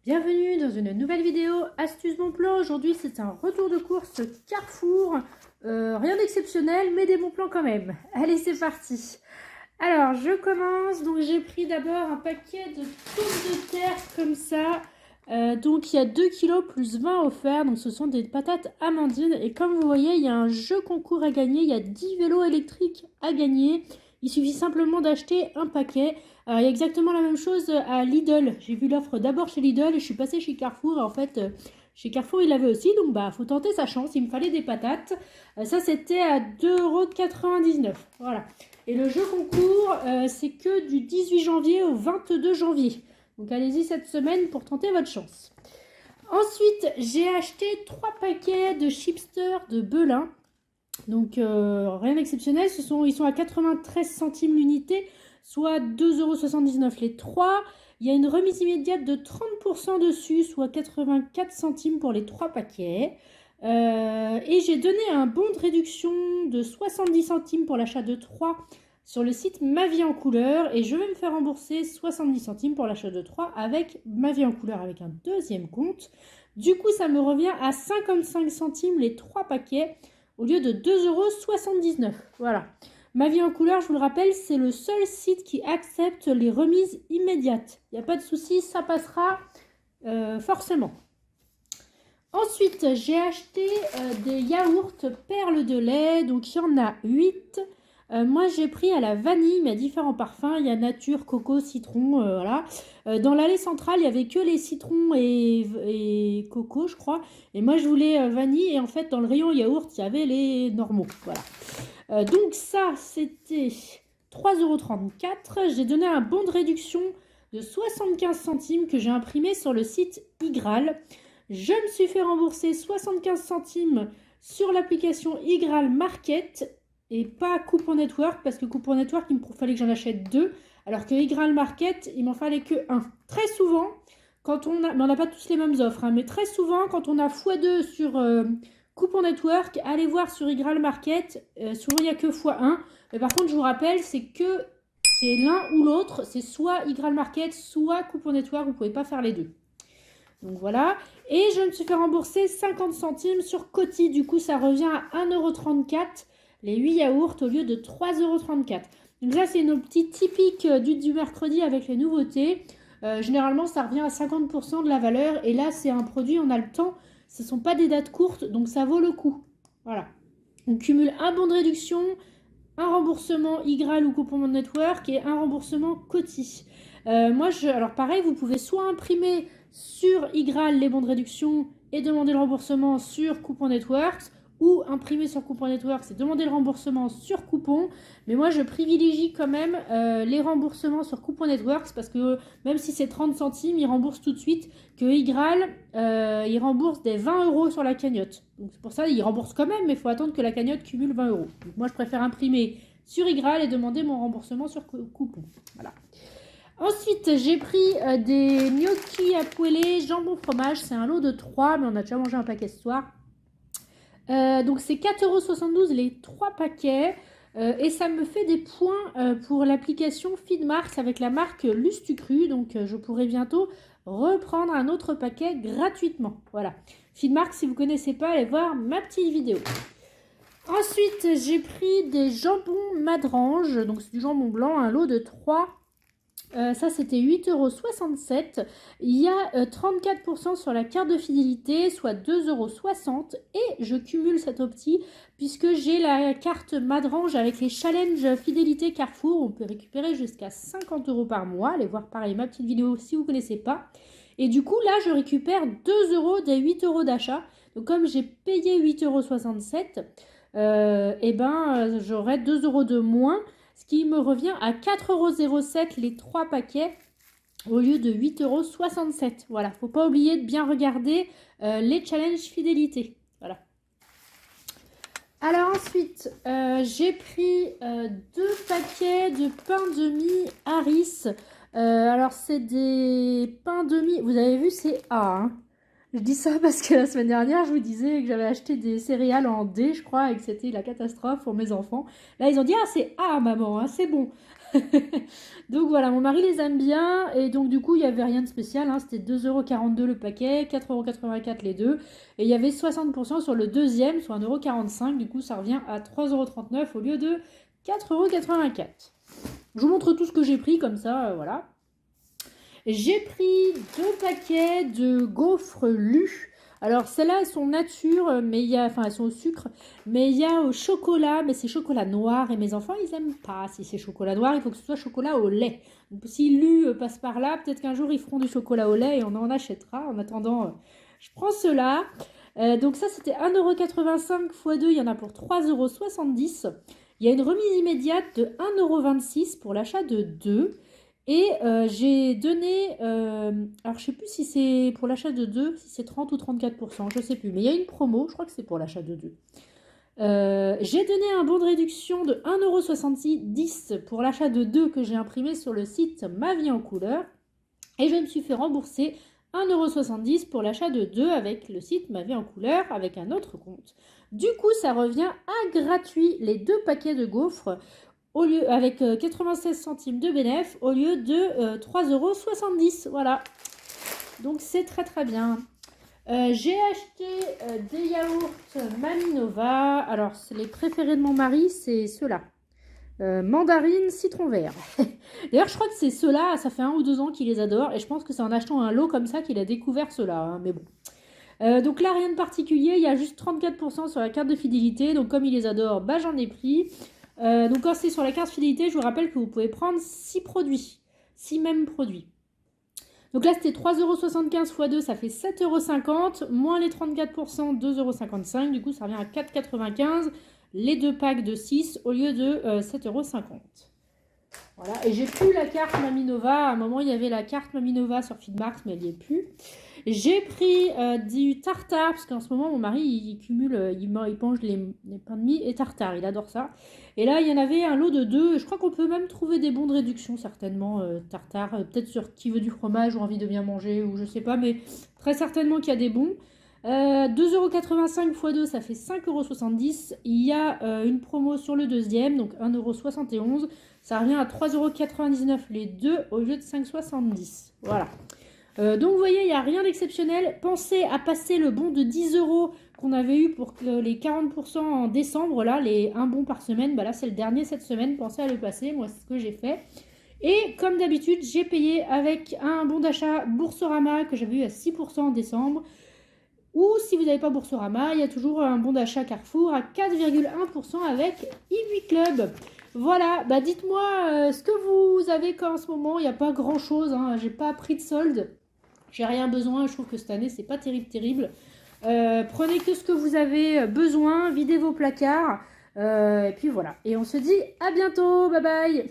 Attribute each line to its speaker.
Speaker 1: Bienvenue dans une nouvelle vidéo Astuce Bon Plan. Aujourd'hui c'est un retour de course Carrefour. Rien d'exceptionnel mais des bons plans quand même. Allez, c'est parti. Alors je commence. Donc j'ai pris d'abord un paquet de pommes de terre comme ça. Donc il y a 2 kg plus 20 offerts. Donc ce sont des patates amandines. Et comme vous voyez, il y a un jeu concours à gagner. Il y a 10 vélos électriques à gagner. Il suffit simplement d'acheter un paquet. Alors, il y a exactement la même chose à Lidl. J'ai vu l'offre d'abord chez Lidl et je suis passée chez Carrefour. Et en fait, chez Carrefour, il l'avait aussi. Donc, faut tenter sa chance. Il me fallait des patates. Ça, c'était à 2,99 €. Voilà. Et le jeu concours, c'est que du 18 janvier au 22 janvier. Donc, allez-y cette semaine pour tenter votre chance. Ensuite, j'ai acheté 3 paquets de chipster de Belin. Donc, rien d'exceptionnel. Ils sont à 93 centimes l'unité, soit 2,79 € les 3. Il y a une remise immédiate de 30% dessus, soit 84 centimes pour les 3 paquets. Et j'ai donné un bon de réduction de 70 centimes pour l'achat de 3 sur le site Ma Vie en Couleur. Et je vais me faire rembourser 70 centimes pour l'achat de 3 avec Ma Vie en Couleur avec un deuxième compte. Du coup, ça me revient à 55 centimes les 3 paquets au lieu de 2,79 €. Voilà. Ma Vie en Couleur, je vous le rappelle, c'est le seul site qui accepte les remises immédiates. Il n'y a pas de souci, ça passera forcément. Ensuite, j'ai acheté des yaourts perles de lait. Donc, il y en a 8. Moi, j'ai pris à la vanille, mais à différents parfums. Il y a nature, coco, citron, voilà. Dans l'allée centrale, il n'y avait que les citrons et coco, je crois. Et moi, je voulais vanille. Et en fait, dans le rayon yaourt, il y avait les normaux, voilà. Donc ça, c'était 3,34 €. J'ai donné un bon de réduction de 75 centimes que j'ai imprimé sur le site Igral. Je me suis fait rembourser 75 centimes sur l'application Igral Market et pas Coupon Network, parce que Coupon Network, il me fallait que j'en achète 2, alors que Igral Market, il m'en fallait que 1. Très souvent, quand on a, mais on n'a pas tous les mêmes offres, hein, mais très souvent, quand on a x2 sur Coupon Network, allez voir sur Igral Market, souvent il n'y a que x1. Mais par contre, je vous rappelle, c'est l'un ou l'autre, c'est soit Igral Market, soit Coupon Network, vous ne pouvez pas faire les deux. Donc voilà, et je me suis fait rembourser 50 centimes sur Coty. Du coup, ça revient à 1,34 € les 8 yaourts au lieu de 3,34 €. Donc ça, c'est nos petits typiques du mercredi avec les nouveautés. Généralement, ça revient à 50% de la valeur. Et là, c'est un produit, on a le temps. Ce ne sont pas des dates courtes, donc ça vaut le coup. Voilà. On cumule un bon de réduction, un remboursement Igral ou Coupon Network et un remboursement Coty. Alors pareil, vous pouvez soit imprimer sur Igral les bons de réduction et demander le remboursement sur Coupon Networks, ou imprimer sur Coupon Networks et demander le remboursement sur Coupon. Mais moi, je privilégie quand même les remboursements sur Coupon Networks, parce que même si c'est 30 centimes, ils remboursent tout de suite, que Igral, il rembourse des 20 € sur la cagnotte. Donc c'est pour ça, ils remboursent quand même, mais il faut attendre que la cagnotte cumule 20 €. Donc moi, je préfère imprimer sur Igral et demander mon remboursement sur Coupon. Voilà. Ensuite, j'ai pris des gnocchis à poêler, jambon fromage. C'est un lot de 3, mais on a déjà mangé un paquet ce soir. Donc c'est 4,72 € les 3 paquets. Et ça me fait des points pour l'application Feedmarks avec la marque Lustucru. Donc je pourrai bientôt reprendre un autre paquet gratuitement. Voilà. Feedmarks, si vous ne connaissez pas, allez voir ma petite vidéo. Ensuite, j'ai pris des jambons Madrange. Donc c'est du jambon blanc, un lot de 3. Ça, c'était 8,67 €. Il y a 34% sur la carte de fidélité, soit 2,60 €. Et je cumule cette opti puisque j'ai la carte Madrange avec les challenges fidélité Carrefour. On peut récupérer jusqu'à 50 € par mois. Allez voir pareil ma petite vidéo si vous ne connaissez pas. Et du coup, là, je récupère 2 € des 8 € d'achat. Donc, comme j'ai payé 8,67 €, j'aurai 2 € de moins. Ce qui me revient à 4,07 € les 3 paquets au lieu de 8,67 €. Voilà, faut pas oublier de bien regarder les challenges fidélité. Voilà. Alors ensuite, j'ai pris 2 paquets de pain de mie Harris. Alors c'est des pains de mie, vous avez vu, c'est A, hein. Je dis ça parce que la semaine dernière, je vous disais que j'avais acheté des céréales en D, je crois, et que c'était la catastrophe pour mes enfants. Là, ils ont dit « Ah, c'est A, maman, hein, c'est bon ». Donc voilà, mon mari les aime bien. Et donc du coup, il n'y avait rien de spécial. Hein. C'était 2,42 € le paquet, 4,84 € les deux. Et il y avait 60% sur le deuxième, soit 1,45 €. Du coup, ça revient à 3,39 € au lieu de 4,84 €. Je vous montre tout ce que j'ai pris comme ça, voilà. J'ai pris 2 paquets de gaufres Lu. Alors celles-là, elles sont nature, mais il y a, enfin elles sont au sucre, mais il y a au chocolat, mais c'est chocolat noir et mes enfants ils aiment pas si c'est chocolat noir, il faut que ce soit chocolat au lait. Donc si Lu passe par là, peut-être qu'un jour ils feront du chocolat au lait et on en achètera. En attendant, je prends cela. Donc ça c'était 1,85 € x 2, il y en a pour 3,70 €. Il y a une remise immédiate de 1,26 € pour l'achat de 2. Et j'ai donné, alors je sais plus si c'est pour l'achat de 2, si c'est 30 ou 34%, je sais plus. Mais il y a une promo, je crois que c'est pour l'achat de 2. J'ai donné un bon de réduction de 1,70 € pour l'achat de 2 que j'ai imprimé sur le site Ma Vie en Couleur. Et je me suis fait rembourser 1,70 € pour l'achat de 2 avec le site Ma Vie en Couleur avec un autre compte. Du coup, ça revient à gratuit les 2 paquets de gaufres au lieu, avec 96 centimes de bénéf au lieu de 3,70 €. Voilà. Donc c'est très très bien. J'ai acheté des yaourts Maminova. Alors les préférés de mon mari, c'est ceux-là. Mandarine, citron vert. D'ailleurs, je crois que c'est ceux-là, ça fait 1 ou 2 ans qu'il les adore. Et je pense que c'est en achetant un lot comme ça qu'il a découvert ceux-là. Hein, mais bon. Donc là, rien de particulier. Il y a juste 34% sur la carte de fidélité. Donc comme il les adore, bah, j'en ai pris. Donc quand c'est sur la carte fidélité, je vous rappelle que vous pouvez prendre 6 produits. 6 mêmes produits. Donc là, c'était 3,75 € x 2, ça fait 7,50 €. Moins les 34%, 2,55 €. Du coup, ça revient à 4,95 € les 2 packs de 6 au lieu de 7,50 €. Voilà, et j'ai plus la carte Maminova. À un moment, il y avait la carte Maminova sur Feedmarks, mais elle n'y est plus. J'ai pris du tartare, parce qu'en ce moment, mon mari, il cumule, il mange les pains de mie et tartare, il adore ça. Et là, il y en avait un lot de 2. Je crois qu'on peut même trouver des bons de réduction, certainement, tartare. Peut-être sur qui veut du fromage ou envie de bien manger, ou je sais pas, mais très certainement qu'il y a des bons. 2,85 € x 2, ça fait 5,70 €. Il y a une promo sur le deuxième, donc 1,71 €. Ça revient à 3,99 € les deux au lieu de 5,70 €. Voilà. Donc vous voyez, il n'y a rien d'exceptionnel. Pensez à passer le bon de 10 € qu'on avait eu pour les 40% en décembre. Là, les 1 bon par semaine, bah là c'est le dernier cette semaine. Pensez à le passer, moi c'est ce que j'ai fait. Et comme d'habitude, j'ai payé avec un bon d'achat Boursorama que j'avais eu à 6% en décembre. Ou si vous n'avez pas Boursorama, il y a toujours un bon d'achat Carrefour à 4,1% avec eWeek Club. Voilà, bah dites-moi ce que vous avez quand en ce moment. Il n'y a pas grand chose, hein. J'ai pas pris de solde. J'ai rien besoin, je trouve que cette année c'est pas terrible. Prenez que ce que vous avez besoin, videz vos placards. Et puis voilà. Et on se dit à bientôt, bye bye.